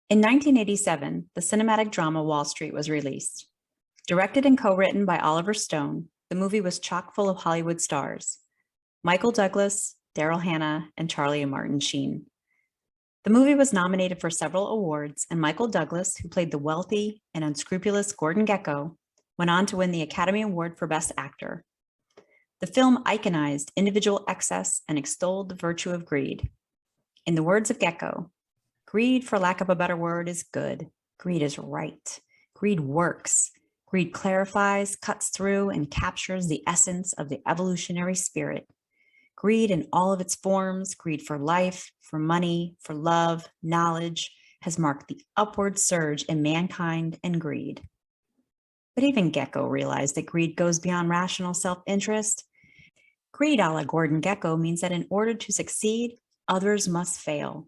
In 1987, the cinematic drama Wall Street was released. Directed and co-written by Oliver Stone, the movie was chock full of Hollywood stars: Michael Douglas, Daryl Hannah, and Charlie and Martin Sheen. The movie was nominated for several awards, and Michael Douglas, who played the wealthy and unscrupulous Gordon Gekko, went on to win the Academy Award for Best Actor. The film iconized individual excess and extolled the virtue of greed. In the words of Gekko, greed, for lack of a better word, is good. Greed is right. Greed works. Greed clarifies, cuts through, and captures the essence of the evolutionary spirit. Greed in all of its forms, greed for life, for money, for love, knowledge, has marked the upward surge in mankind and greed. But even Gekko realized that greed goes beyond rational self-interest. Greed, a la Gordon Gekko, means that in order to succeed, others must fail.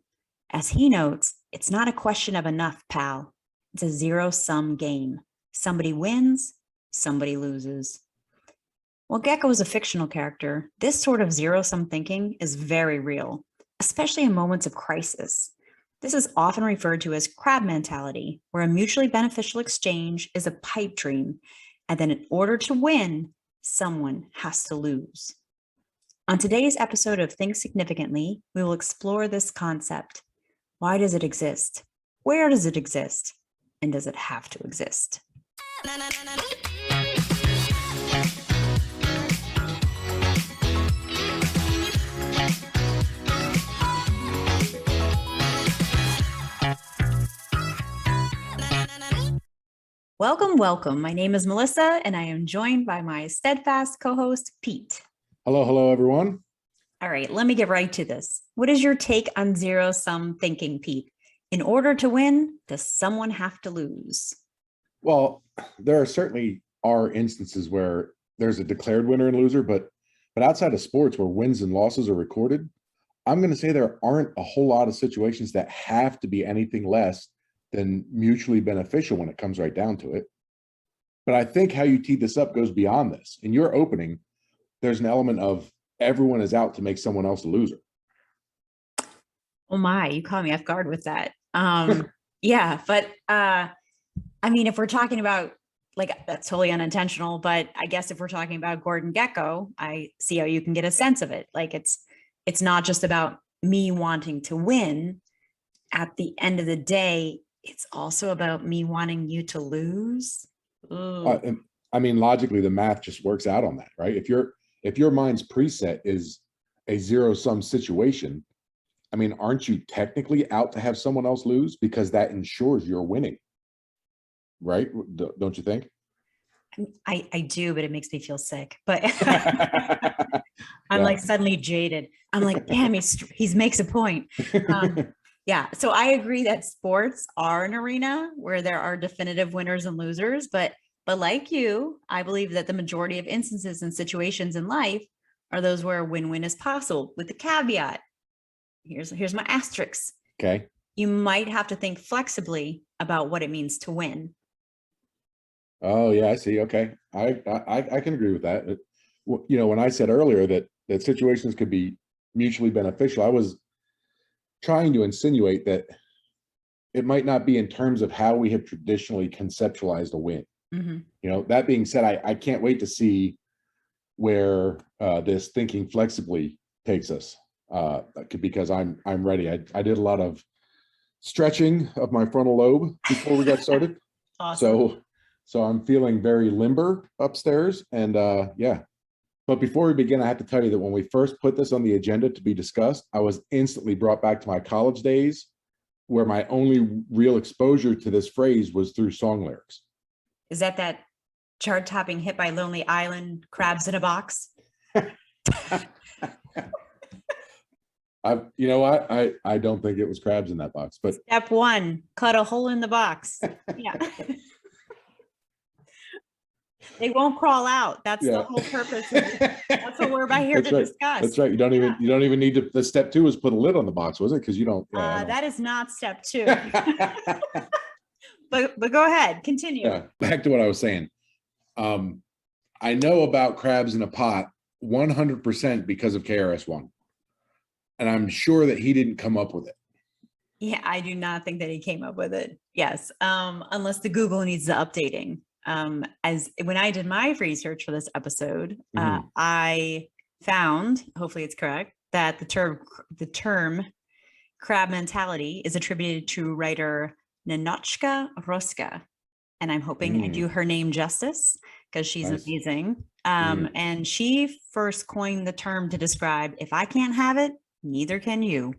As he notes, it's not a question of enough, pal. It's a zero-sum game. Somebody wins, somebody loses. While Gekko is a fictional character, this sort of zero-sum thinking is very real, especially in moments of crisis. This is often referred to as crab mentality, where a mutually beneficial exchange is a pipe dream, and then in order to win, someone has to lose. On today's episode of Think Significantly, we will explore this concept. Why does it exist? Where does it exist? And does it have to exist? Welcome. My name is Melissa, and I am joined by my steadfast co-host, Pete. Hello, everyone. All right, let me get right to this. What is your take on zero-sum thinking, Pete? In order to win, does someone have to lose? Well, there certainly are instances where there's a declared winner and loser, but outside of sports where wins and losses are recorded, I'm going to say there aren't a whole lot of situations that have to be anything less than mutually beneficial when it comes right down to it. But I think how you teed this up goes beyond this. In your opening, there's an element of everyone is out to make someone else a loser. Oh my, you caught me off guard with that. Yeah, but I mean, if we're talking about, like, that's totally unintentional, but I guess if we're talking about Gordon Gekko, I see how you can get a sense of it. Like, it's not just about me wanting to win. At the end of the day, it's also about me wanting you to lose. I mean, logically, the math just works out on that, right? If your mind's preset is a zero-sum situation, I mean, aren't you technically out to have someone else lose because that ensures you're winning, right? Don't you think? I do, but it makes me feel sick. But I'm like suddenly jaded. I'm like, damn, he makes a point. Yeah, so I agree that sports are an arena where there are definitive winners and losers, but like you, I believe that the majority of instances and situations in life are those where a win-win is possible, with the caveat. Here's my asterisk. Okay. You might have to think flexibly about what it means to win. Oh yeah, I see. Okay, I can agree with that. You know, when I said earlier that situations could be mutually beneficial, I was trying to insinuate that it might not be in terms of how we have traditionally conceptualized a win. Mm-hmm. You know, that being said, I can't wait to see where this thinking flexibly takes us, because I'm ready. I did a lot of stretching of my frontal lobe before we got started. Awesome. So I'm feeling very limber upstairs, and yeah. But before we begin, I have to tell you that when we first put this on the agenda to be discussed, I was instantly brought back to my college days, where my only real exposure to this phrase was through song lyrics. Is that chart-topping hit by Lonely Island, Crabs in a Box? You know what? I don't think it was crabs in that box, but Step one, cut a hole in the box. Yeah. They won't crawl out. That's the whole purpose. That's what we're about here to discuss. That's right. You don't even need to. The step two is put a lid on the box, was it? Because you don't. That is not step two. But go ahead, continue. Yeah, back to what I was saying. I know about crabs in a pot 100% because of KRS-One, and I'm sure that he didn't come up with it. Yeah, I do not think that he came up with it. Yes, unless the Google needs the updating. As when I did my research for this episode, Mhm. I found, hopefully it's correct, that the term crab mentality is attributed to writer Ninochka Ruska. And I'm hoping I Mm, do her name justice because she's nice. amazing. Mhm. And she first coined the term to describe if I can't have it, neither can you.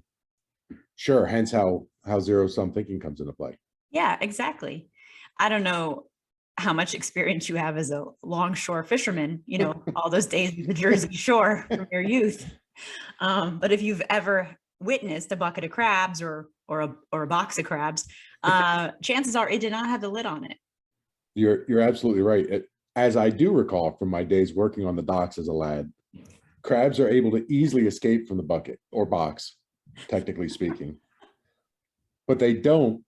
Sure. Hence how zero sum thinking comes into play. Yeah, exactly. I don't know how much experience you have as a longshore fisherman, all those days at the Jersey Shore from your youth. But if you've ever witnessed a bucket of crabs or a box of crabs, chances are it did not have the lid on it. You're absolutely right. As I do recall from my days working on the docks as a lad, crabs are able to easily escape from the bucket or box, technically speaking, but they don't,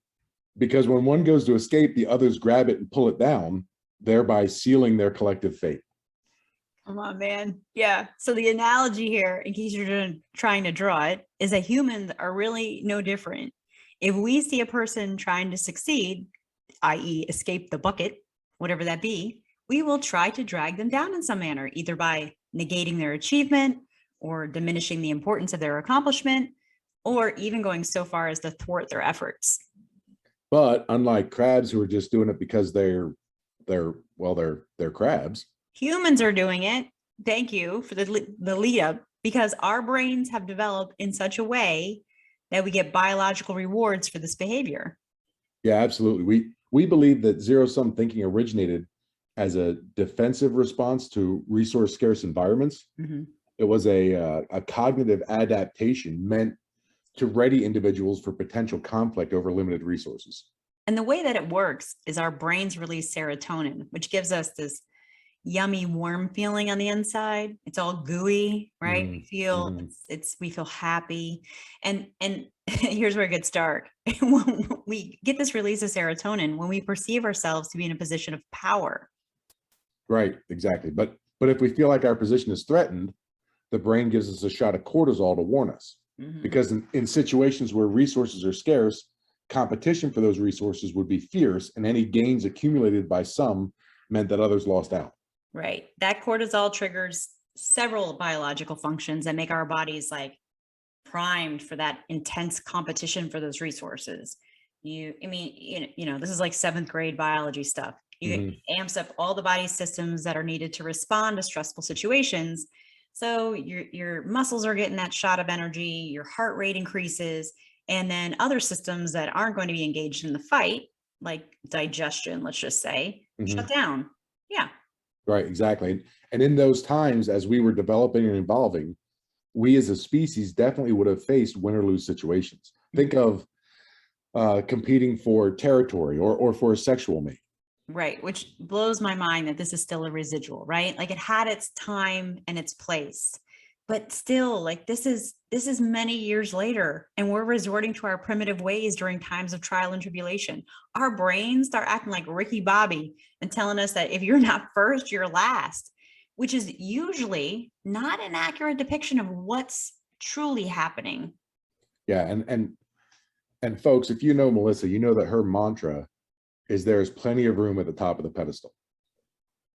because when one goes to escape, the others grab it and pull it down, thereby sealing their collective fate. Come on, man. Yeah. So the analogy here, in case you're trying to draw it, is that humans are really no different. If we see a person trying to succeed, i.e., escape the bucket, whatever that be, we will try to drag them down in some manner, either by negating their achievement or diminishing the importance of their accomplishment, or even going so far as to thwart their efforts. But unlike crabs who are just doing it because they're crabs. Humans are doing it. Thank you for the lead up, because our brains have developed in such a way that we get biological rewards for this behavior. Yeah, absolutely. We believe that zero sum thinking originated as a defensive response to resource scarce environments. Mhm. It was a cognitive adaptation meant to ready individuals for potential conflict over limited resources. And the way that it works is our brains release serotonin, which gives us this yummy, warm feeling on the inside. It's all gooey, right? Mhm, We feel mhm. we feel happy. And here's where it gets dark. When we get this release of serotonin when we perceive ourselves to be in a position of power. Right, exactly. But if we feel like our position is threatened, the brain gives us a shot of cortisol to warn us. Mhm. Because in situations where resources are scarce, competition for those resources would be fierce, and any gains accumulated by some meant that others lost out. Right. That cortisol triggers several biological functions that make our bodies like primed for that intense competition for those resources. I mean, this is like seventh grade biology stuff. You Mhm. amps up all the body systems that are needed to respond to stressful situations. So your muscles are getting that shot of energy, your heart rate increases, and then other systems that aren't going to be engaged in the fight, like digestion, let's just say, shut Mhm. down. Yeah. Right, exactly. And in those times, as we were developing and evolving, we as a species definitely would have faced win or lose situations. Think of competing for territory or for a sexual mate. Right, which blows my mind that this is still a residual, right? Like it had its time and its place. But still, like this is many years later and we're resorting to our primitive ways during times of trial and tribulation. Our brains start acting like Ricky Bobby and telling us that if you're not first, you're last, which is usually not an accurate depiction of what's truly happening. Yeah, and folks, if you know Melissa, you know that her mantra is there is plenty of room at the top of the pedestal.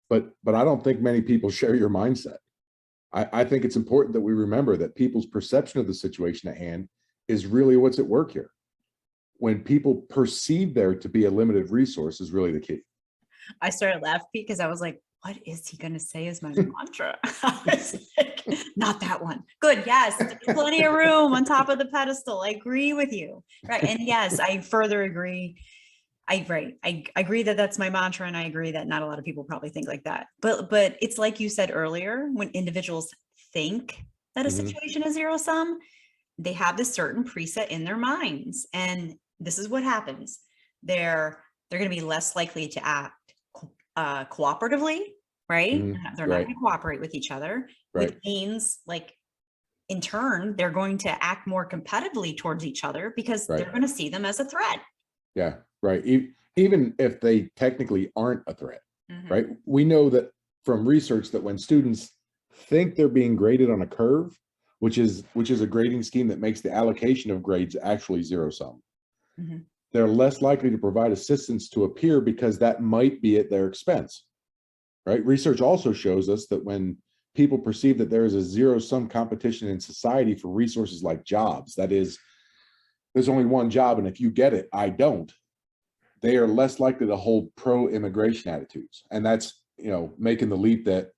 But I don't think many people share your mindset. I think it's important that we remember that people's perception of the situation at hand is really what's at work here. When people perceive there to be a limited resource is really the key. I started laughing because I was like, what is he going to say is my mantra? I was like, not that one. Good. Yes. Plenty of room on top of the pedestal. I agree with you. Right. And yes, I further agree. I agree that that's my mantra. And I agree that not a lot of people probably think like that. But it's like you said earlier, when individuals think that a Mhm. situation is zero sum, they have this certain preset in their minds. And this is what happens. They're going to be less likely to act cooperatively, right? Mhm. They're not Right, going to cooperate with each other, which right, means like in turn, they're going to act more competitively towards each other because right. they're going to see them as a threat. Yeah, right. Even if they technically aren't a threat, Mhm. right? We know that from research that when students think they're being graded on a curve, which is a grading scheme that makes the allocation of grades actually zero sum. Mhm. they're less likely to provide assistance to a peer because that might be at their expense, right? Research also shows us that when people perceive that there is a zero-sum competition in society for resources like jobs, that is, there's only one job, and if you get it, I don't, they are less likely to hold pro-immigration attitudes. And that's, making the leap that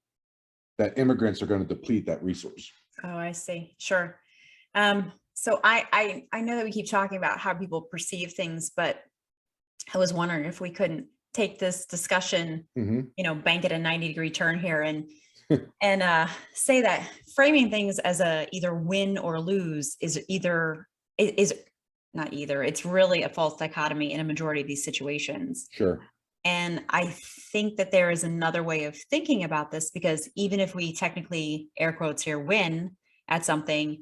immigrants are going to deplete that resource. Oh, I see. Sure. So I know that we keep talking about how people perceive things, but I was wondering if we couldn't take this discussion, bank it a 90-degree turn here and say that framing things as a either win or lose is not either. It's really a false dichotomy in a majority of these situations. Sure. And I think that there is another way of thinking about this, because even if we technically, air quotes here, win at something,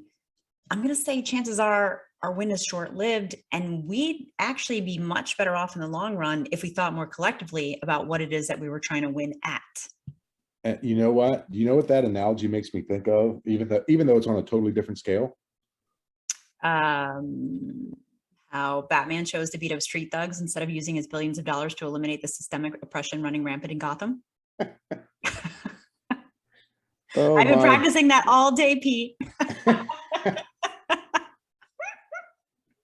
I'm going to say chances are our win is short-lived, and we'd actually be much better off in the long run if we thought more collectively about what it is that we were trying to win at. And you know what? Do you know what that analogy makes me think of? Even though it's on a totally different scale. How Batman chose to beat up street thugs instead of using his billions of dollars to eliminate the systemic oppression running rampant in Gotham. Oh, I've been practicing that all day, Pete.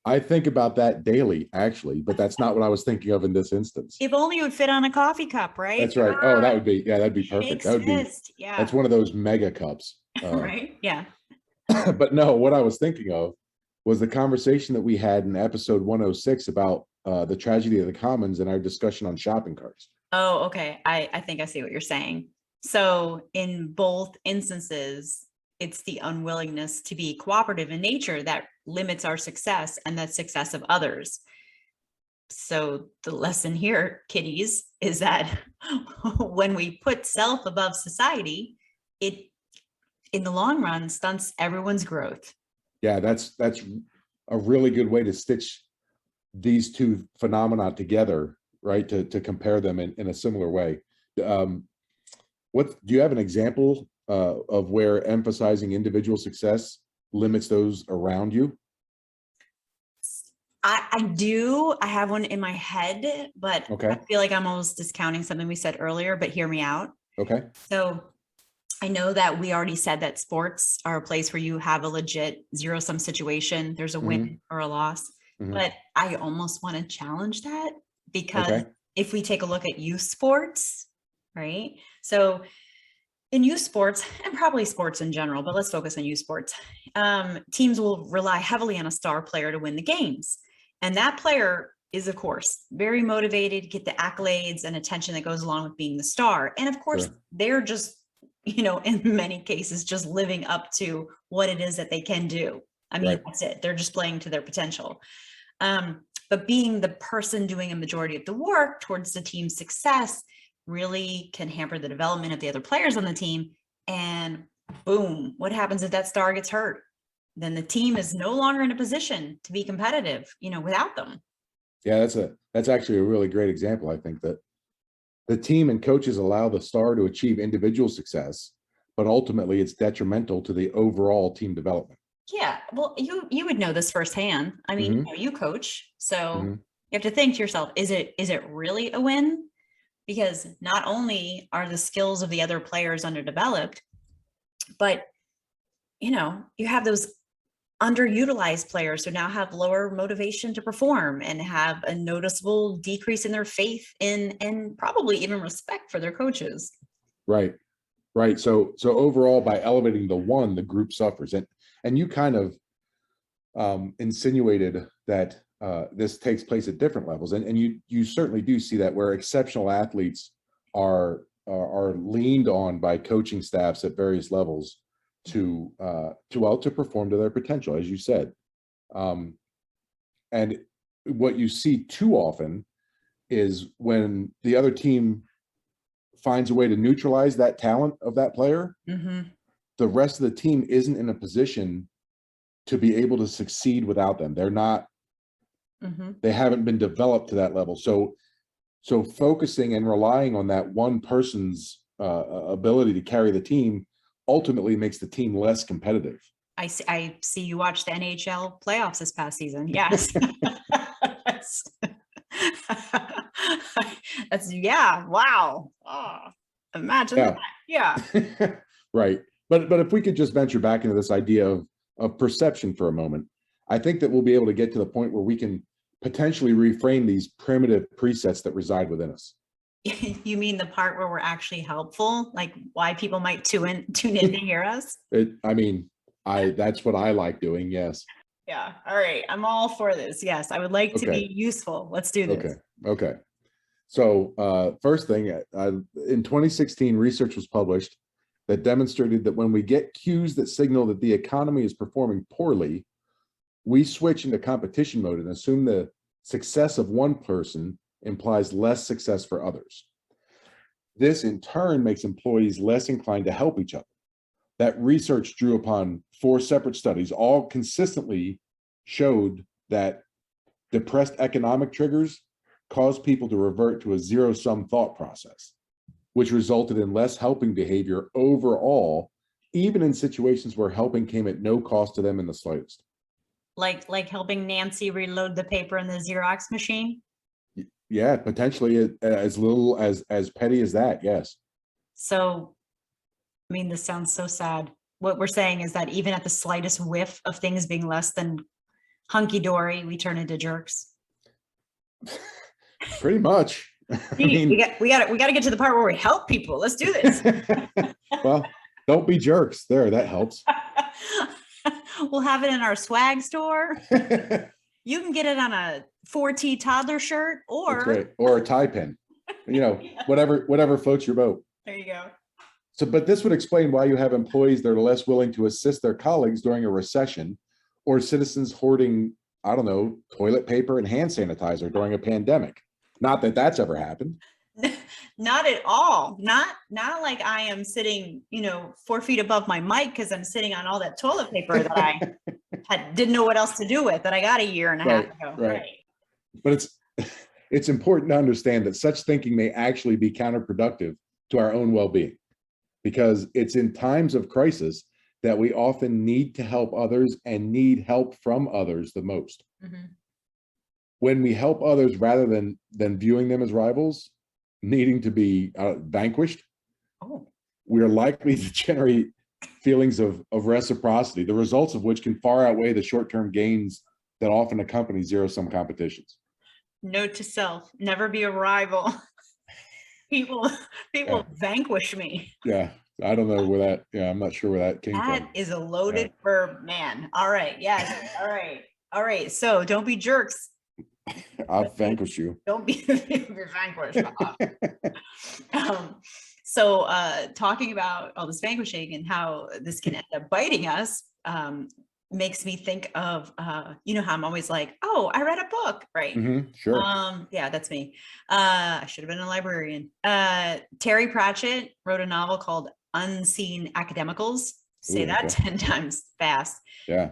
I think about that daily, actually, but that's not what I was thinking of in this instance. If only it would fit on a coffee cup, right? That's right. Oh, that'd be perfect. That would be, yeah. That's one of those mega cups. Right? Yeah. But no, what I was thinking of was the conversation that we had in episode 106 about the tragedy of the commons and our discussion on shopping carts. Oh, okay. I think I see what you're saying. So in both instances, it's the unwillingness to be cooperative in nature that limits our success and the success of others. So the lesson here, kiddies, is that when we put self above society, it, in the long run, stunts everyone's growth. Yeah, that's a really good way to stitch these two phenomena together, right? To compare them in a similar way. What do you have an example of where emphasizing individual success limits those around you? I do. I have one in my head, but Okay. I feel like I'm almost discounting something we said earlier, but hear me out. Okay. So I know that we already said that sports are a place where you have a legit zero-sum situation. There's a win or a loss, but I almost want to challenge that, because if we take a look at youth sports, right? So in youth sports, and probably sports in general, but let's focus on youth sports, teams will rely heavily on a star player to win the games. And that player is, of course, very motivated, get the accolades and attention that goes along with being the star. And of course, they're just, in many cases, just living up to what it is that they can do. I mean, that's it. They're just playing to their potential. But being the person doing a majority of the work towards the team's success really can hamper the development of the other players on the team. And boom, what happens if that star gets hurt? Then the team is no longer in a position to be competitive, without them. Yeah, that's actually a really great example. I think that the team and coaches allow the star to achieve individual success, but ultimately it's detrimental to the overall team development. Yeah, well, you would know this firsthand. I mean, you coach, so you have to think to yourself, is it really a win? Because not only are the skills of the other players underdeveloped, but you have those underutilized players who now have lower motivation to perform and have a noticeable decrease in their faith in and probably even respect for their coaches. Right. So overall, by elevating the one, the group suffers. And you kind of insinuated that this takes place at different levels, and you certainly do see that, where exceptional athletes are leaned on by coaching staffs at various levels to perform to their potential, as you said. And what you see too often is when the other team finds a way to neutralize that talent of that player, the rest of the team isn't in a position to be able to succeed without them. They're not, they haven't been developed to that level. So focusing and relying on that one person's ability to carry the team ultimately makes the team less competitive. I see you watched the NHL playoffs this past season. Yes. That's, yeah, wow. Oh, imagine Yeah. that. Yeah. Right. But if we could just venture back into this idea of perception for a moment, I think that we'll be able to get to the point where we can potentially reframe these primitive presets that reside within us. You mean the part where we're actually helpful, like why people might tune in to hear us? I mean, that's what I like doing. Yes. Yeah. All right. I'm all for this. Yes, I would like to Okay. be useful. Let's do this. Okay. Okay. So first thing, in 2016, research was published that demonstrated that when we get cues that signal that the economy is performing poorly, we switch into competition mode and assume the success of one person implies less success for others. This in turn makes employees less inclined to help each other. That research drew upon 4 separate studies, all consistently showed that depressed economic triggers cause people to revert to a zero-sum thought process, which resulted in less helping behavior overall, even in situations where helping came at no cost to them in the slightest. Like helping Nancy reload the paper in the Xerox machine. Yeah, potentially as little as petty as that. Yes. So, I mean, this sounds so sad. What we're saying is that even at the slightest whiff of things being less than hunky-dory, we turn into jerks. Pretty much. I We mean, got to get to the part where we help people. Let's do this. well, don't be jerks. There, that helps. We'll have it in our swag store. You can get it on a 4T toddler shirt, That's or right. Or a tie pin. Whatever floats your boat. there you go. So, but this would explain why you have employees that are less willing to assist their colleagues during a recession, or citizens hoarding, I don't know, toilet paper and hand sanitizer during a pandemic. Not that that's ever happened. Not at all. Not like I am sitting, 4 feet above my mic because I'm sitting on all that toilet paper that I didn't know what else to do with, that I got a year and a half ago. Right. But it's important to understand that such thinking may actually be counterproductive to our own well-being, because it's in times of crisis that we often need to help others and need help from others the most. Mhm. When we help others rather than viewing them as rivals, needing to be vanquished, Oh, we are likely to generate feelings of reciprocity, the results of which can far outweigh the short-term gains that often accompany zero-sum competitions. note to self: never be a rival. People Yeah. vanquish me. Yeah, I don't know where that. Yeah, I'm not sure where that came That from. is a loaded verb, man. All right. Yes. All right. All right. So don't be jerks. I'll vanquish you. Don't be vanquished. So talking about all this vanquishing and how this can end up biting us makes me think of, how I'm always like, oh, I read a book, right? Sure. Yeah, that's me. I should have been a librarian. Terry Pratchett wrote a novel called Unseen Academicals. Say Ooh, that okay. 10 times fast. Yeah.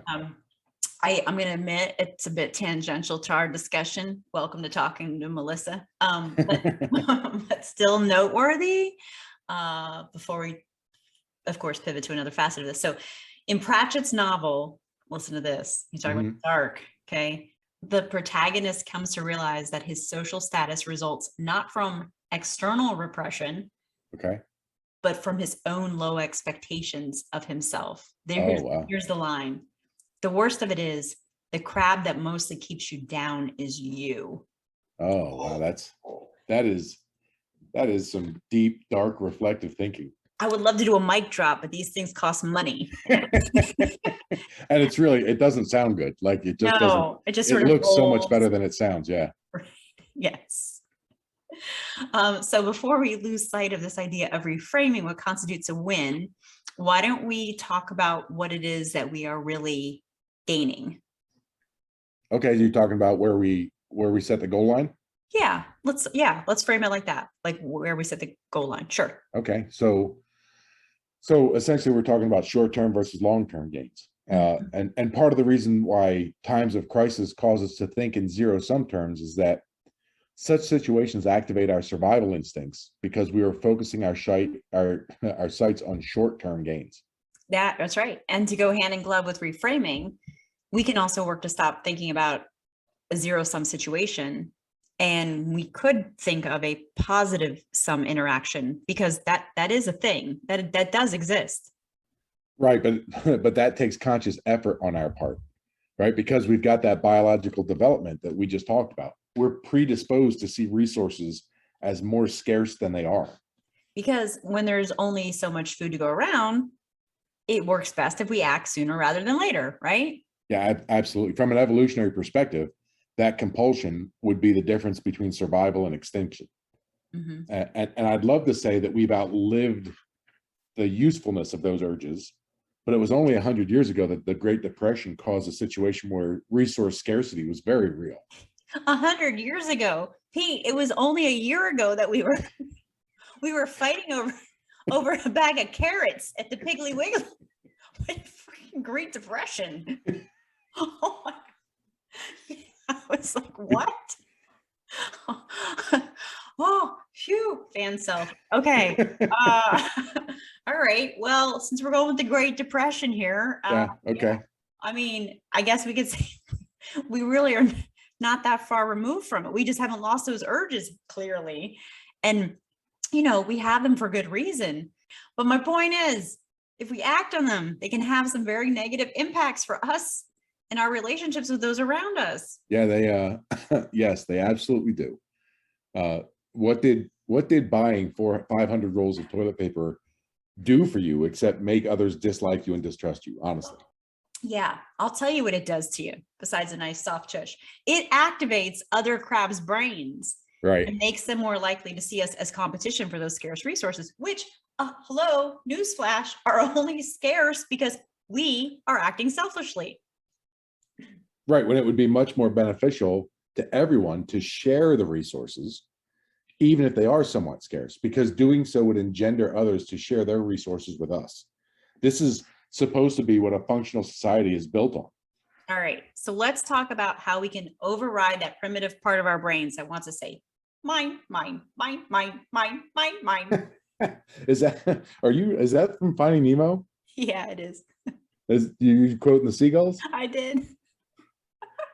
I'm going to admit it's a bit tangential to our discussion. Welcome to Talking to Melissa. But still noteworthy. Before we, of course, pivot to another facet of this. So in Pratchett's novel, listen to this. You talk about dark, okay? The protagonist comes to realize that his social status results not from external repression, Okay. but from his own low expectations of himself. Oh, wow. Here's the line. The worst of it is the crab that mostly keeps you down is you. Oh, wow. That is some deep, dark, reflective thinking. I would love to do a mic drop, but these things cost money. And it doesn't sound good. Like it just doesn't. No, it just sort It of looks so much rolls. better than it sounds. Yeah. Yes. So before we lose sight of this idea of reframing what constitutes a win, why don't we talk about what it is that we are really gaining? Okay. You're talking about where we set the goal line? Yeah, let's frame it like that, like where we set the goal line. Sure. Okay. So essentially we're talking about short-term versus long-term gains. And part of the reason why times of crisis cause us to think in zero-sum terms is that such situations activate our survival instincts because we are focusing our sights on short-term gains. That's right. And to go hand in glove with reframing, we can also work to stop thinking about a zero-sum situation And we could think of a positive sum interaction because that is a thing that does exist. Right, but but that takes conscious effort on our part, right? Because we've got that biological development that we just talked about. We're predisposed to see resources as more scarce than they are. Because when there's only so much food to go around, it works best if we act sooner rather than later, right? Yeah, absolutely. From an evolutionary perspective, that compulsion would be the difference between survival and extinction. Mhm. And I'd love to say that we've outlived the usefulness of those urges, but it was only 100 years ago that the Great Depression caused a situation where resource scarcity was very real. 100 years ago, Pete, it was only a year ago that we were fighting over a bag of carrots at the Piggly Wiggly. What freaking Great Depression. Oh my, I was like, what? Oh, phew, fan self. Okay. All right. Well, since we're going with the Great Depression here, Yeah, okay. I mean, I guess we could say we really are not that far removed from it. We just haven't lost those urges clearly. And, we have them for good reason. But my point is, if we act on them, they can have some very negative impacts for us and our relationships with those around us. Yeah, they yes, they absolutely do. Uh what did buying 500 rolls of toilet paper do for you except make others dislike you and distrust you, honestly? Yeah, I'll tell you what it does to you, besides a nice soft tush. It activates other crabs' brains Right. and makes them more likely to see us as competition for those scarce resources, which, hello, newsflash, are only scarce because we are acting selfishly. Right, when it would be much more beneficial to everyone to share the resources, even if they are somewhat scarce, because doing so would engender others to share their resources with us. This is supposed to be what a functional society is built on. All right, so let's talk about how we can override that primitive part of our brains that wants to say, mine, mine, mine, mine, mine, mine, mine. Is that from Finding Nemo? Yeah, it is. Is you quoting the seagulls? I did.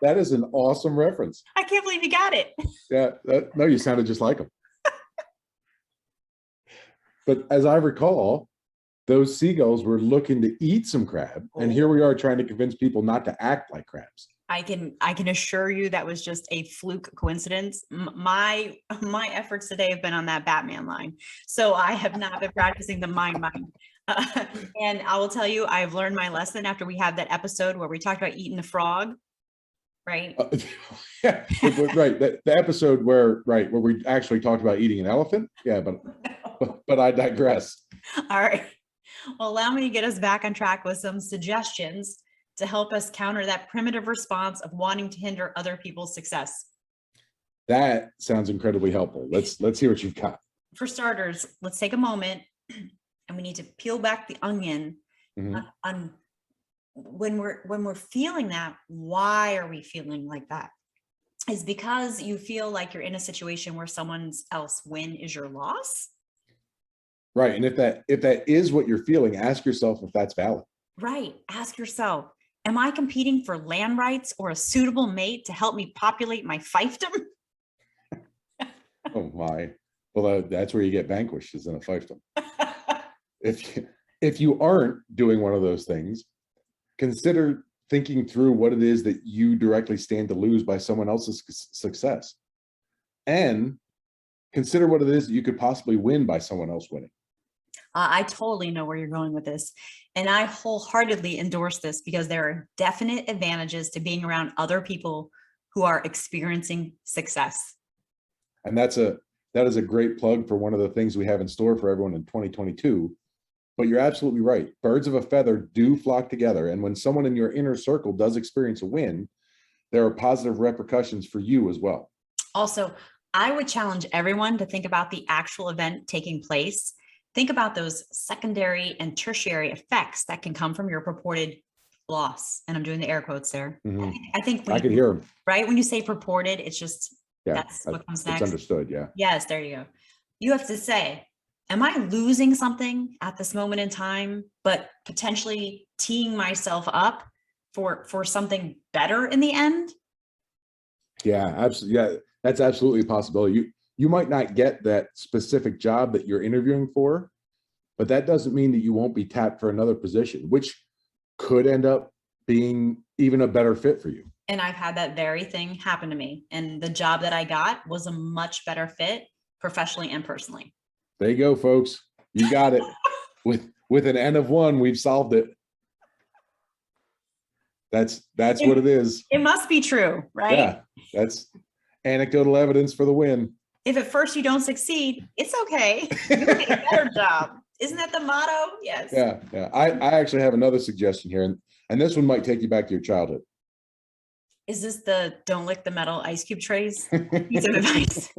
That is an awesome reference. I can't believe you got it. Yeah, no, you sounded just like them. But as I recall, those seagulls were looking to eat some crab, and here we are trying to convince people not to act like crabs. I can assure you that was just a fluke coincidence. My efforts today have been on that Batman line, so I have not been practicing the mind. And I will tell you, I've learned my lesson after we had that episode where we talked about eating the frog. Right. Yeah, right. The episode where we actually talked about eating an elephant. Yeah, but I digress. All right. Well, allow me to get us back on track with some suggestions to help us counter that primitive response of wanting to hinder other people's success. That sounds incredibly helpful. Let's hear what you've got. For starters, let's take a moment and we need to peel back the onion on when we're feeling that. Why are we feeling like that? Is because you feel like you're in a situation where someone else win is your loss. Right. And if that is what you're feeling, ask yourself if that's valid. Right. Ask yourself, am I competing for land rights or a suitable mate to help me populate my fiefdom? Oh my. Well, that's where you get vanquished, is in a fiefdom. If you aren't doing one of those things, consider thinking through what it is that you directly stand to lose by someone else's success. And consider what it is that you could possibly win by someone else winning. I totally know where you're going with this. And I wholeheartedly endorse this because there are definite advantages to being around other people who are experiencing success. And that is a great plug for one of the things we have in store for everyone in 2022. But you're absolutely right. Birds of a feather do flock together. And when someone in your inner circle does experience a win, there are positive repercussions for you as well. Also, I would challenge everyone to think about the actual event taking place. Think about those secondary and tertiary effects that can come from your purported loss. And I'm doing the air quotes there. Mm-hmm. I think I could hear them. Right? When you say purported, it's just, that's what comes next. It's understood, yeah. Yes, there you go. You have to say, am I losing something at this moment in time, but potentially teeing myself up for something better in the end? Yeah, absolutely. Yeah. That's absolutely a possibility. You might not get that specific job that you're interviewing for, but that doesn't mean that you won't be tapped for another position, which could end up being even a better fit for you. And I've had that very thing happen to me. And the job that I got was a much better fit professionally and personally. There you go, folks. You got it. With an N of 1, we've solved it. That's what it is. It must be true, right? Yeah, that's anecdotal evidence for the win. If at first you don't succeed, it's okay. You get a better job. Isn't that the motto? Yes. Yeah. I actually have another suggestion here, and this one might take you back to your childhood. Is this the don't lick the metal ice cube trays piece of advice?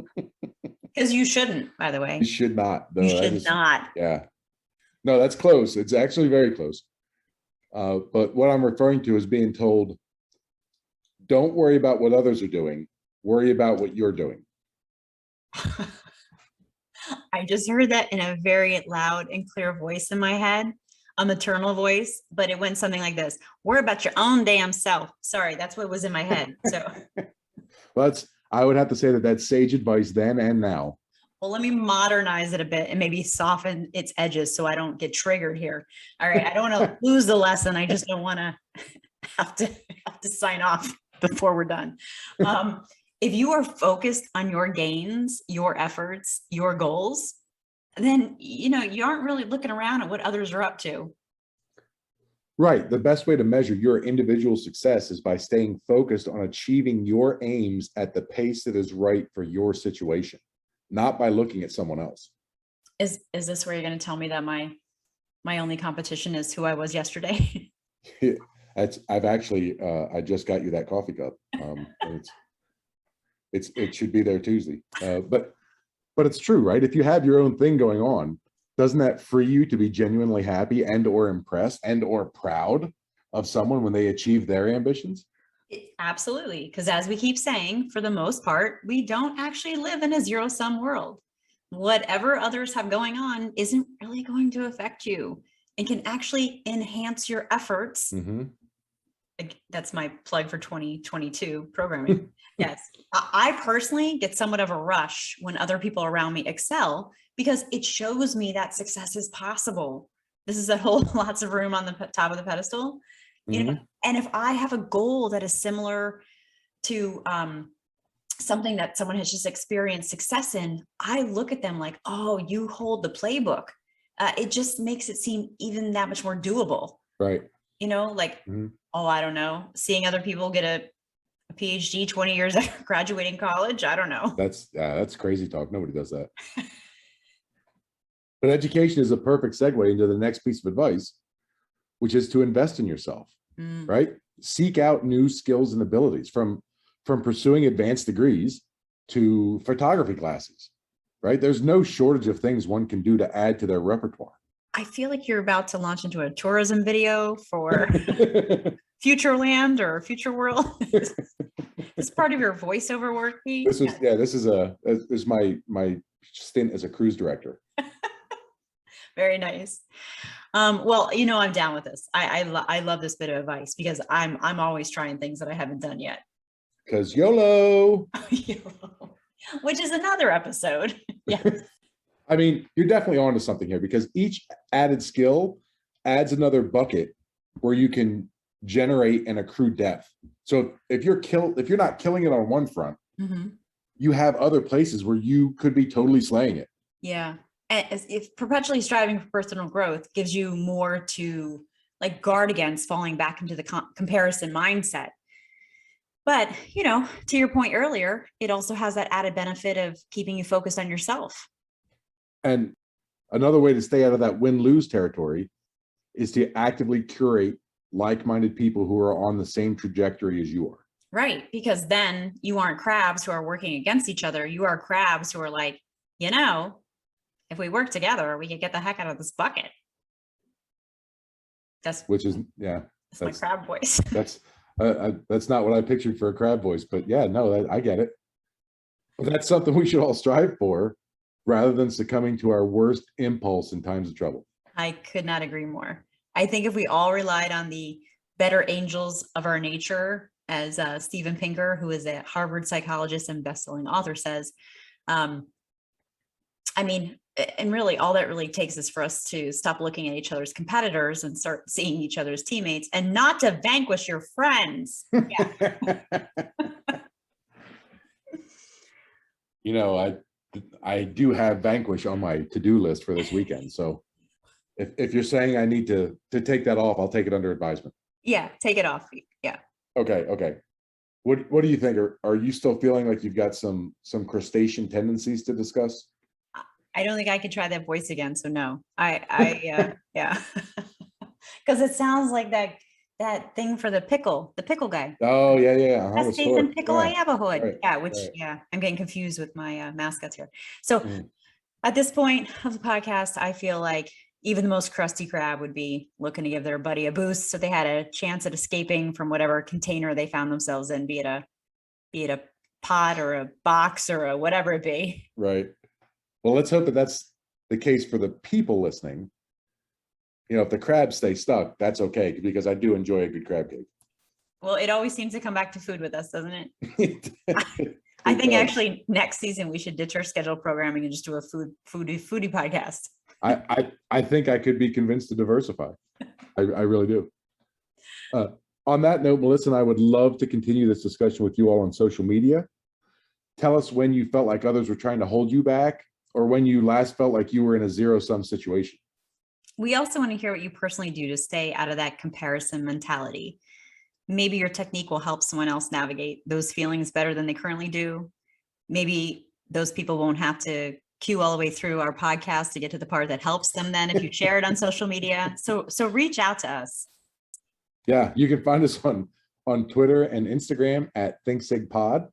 Because you shouldn't, by the way. You should not. No, You should not. Yeah. No, that's close. It's actually very close. But what I'm referring to is being told, don't worry about what others are doing. Worry about what you're doing. I just heard that in a very loud and clear voice in my head, a maternal voice, but it went something like this: worry about your own damn self. Sorry, that's what was in my head. So, Well, I would have to say that that's sage advice then and now. well, let me modernize it a bit and maybe soften its edges so I don't get triggered here. All right, I don't want to lose the lesson. I just don't want to have to sign off before we're done. If you are focused on your gains, your efforts, your goals, then you aren't really looking around at what others are up to. Right. The best way to measure your individual success is by staying focused on achieving your aims at the pace that is right for your situation, not by looking at someone else. Is this where you're going to tell me that my only competition is who I was yesterday? I've actually I just got you that coffee cup. It should be there Tuesday. But it's true, right? If you have your own thing going on, doesn't that free you to be genuinely happy and or impressed and or proud of someone when they achieve their ambitions? Absolutely. Because as we keep saying, for the most part, we don't actually live in a zero-sum world. Whatever others have going on isn't really going to affect you and can actually enhance your efforts. Mm-hmm. That's my plug for 2022 programming. Yes. I personally get somewhat of a rush when other people around me excel because it shows me that success is possible. This is that whole lots of room on the top of the pedestal. Mm-hmm. And if I have a goal that is similar to something that someone has just experienced success in, I look at them like, oh, you hold the playbook. It just makes it seem even that much more doable. Right. Mm-hmm. Oh, I don't know, seeing other people get a PhD 20 years after graduating college. I don't know. That's crazy talk. Nobody does that. But education is a perfect segue into the next piece of advice, which is to invest in yourself, right? Seek out new skills and abilities from pursuing advanced degrees to photography classes, right? There's no shortage of things one can do to add to their repertoire. I feel like you're about to launch into a tourism video for Futureland or Future World. This part of your voiceover work. This is my stint as a cruise director. Very nice. Well, I'm down with this. I love this bit of advice because I'm always trying things that I haven't done yet. Because YOLO. Which is another episode. Yeah. I mean, you're definitely onto something here because each added skill adds another bucket where you can generate and accrue depth. So if you're not killing it on one front, mm-hmm. you have other places where you could be totally slaying it. Yeah. And if perpetually striving for personal growth gives you more to guard against falling back into the comparison mindset. But, to your point earlier, it also has that added benefit of keeping you focused on yourself. And another way to stay out of that win-lose territory is to actively curate like-minded people who are on the same trajectory as you are. Right. Because then you aren't crabs who are working against each other. You are crabs who are like, if we work together, we could get the heck out of this bucket. That's my crab voice. That's not what I pictured for a crab voice, but yeah, no, I get it. But that's something we should all strive for rather than succumbing to our worst impulse in times of trouble. I could not agree more. I think if we all relied on the better angels of our nature as Steven Pinker, who is a Harvard psychologist and best-selling author, says. I mean, and really all that really takes is for us to stop looking at each other's competitors and start seeing each other's teammates, and not to vanquish your friends. Yeah. You know, I do have Vanquish on my to-do list for this weekend. So if you're saying I need to take that off, I'll take it under advisement. Yeah, take it off. Yeah. Okay. What do you think? Are you still feeling like you've got some crustacean tendencies to discuss? I don't think I could try that voice again. So no, yeah, because it sounds like that thing for the pickle guy. Oh yeah. Best taste in pickle I ever had. Right, Yeah, which right. yeah, I'm getting confused with my mascots here. So Mhm. at this point of the podcast, I feel like even the most crusty crab would be looking to give their buddy a boost, so they had a chance at escaping from whatever container they found themselves in, be it a pot or a box or a whatever it be. Right. Well, let's hope that that's the case for the people listening. You know, if the crabs stay stuck, that's okay, because I do enjoy a good crab cake. Well, it always seems to come back to food with us, doesn't it? I I think actually next season we should ditch our scheduled programming and just do a foodie podcast. I think I could be convinced to diversify. I really do. On that note, Melissa and I would love to continue this discussion with you all on social media. Tell us when you felt like others were trying to hold you back, or when you last felt like you were in a zero-sum situation. We also want to hear what you personally do to stay out of that comparison mentality. Maybe your technique will help someone else navigate those feelings better than they currently do. Maybe those people won't have to queue all the way through our podcast to get to the part that helps them then if you share it on social media. So reach out to us. Yeah, you can find us on Twitter and Instagram at ThinkSigPod,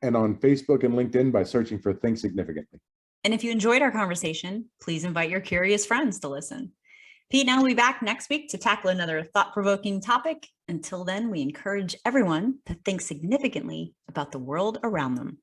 and on Facebook and LinkedIn by searching for Think Significantly. And if you enjoyed our conversation, please invite your curious friends to listen. Pete and I will be back next week to tackle another thought-provoking topic. Until then, we encourage everyone to think significantly about the world around them.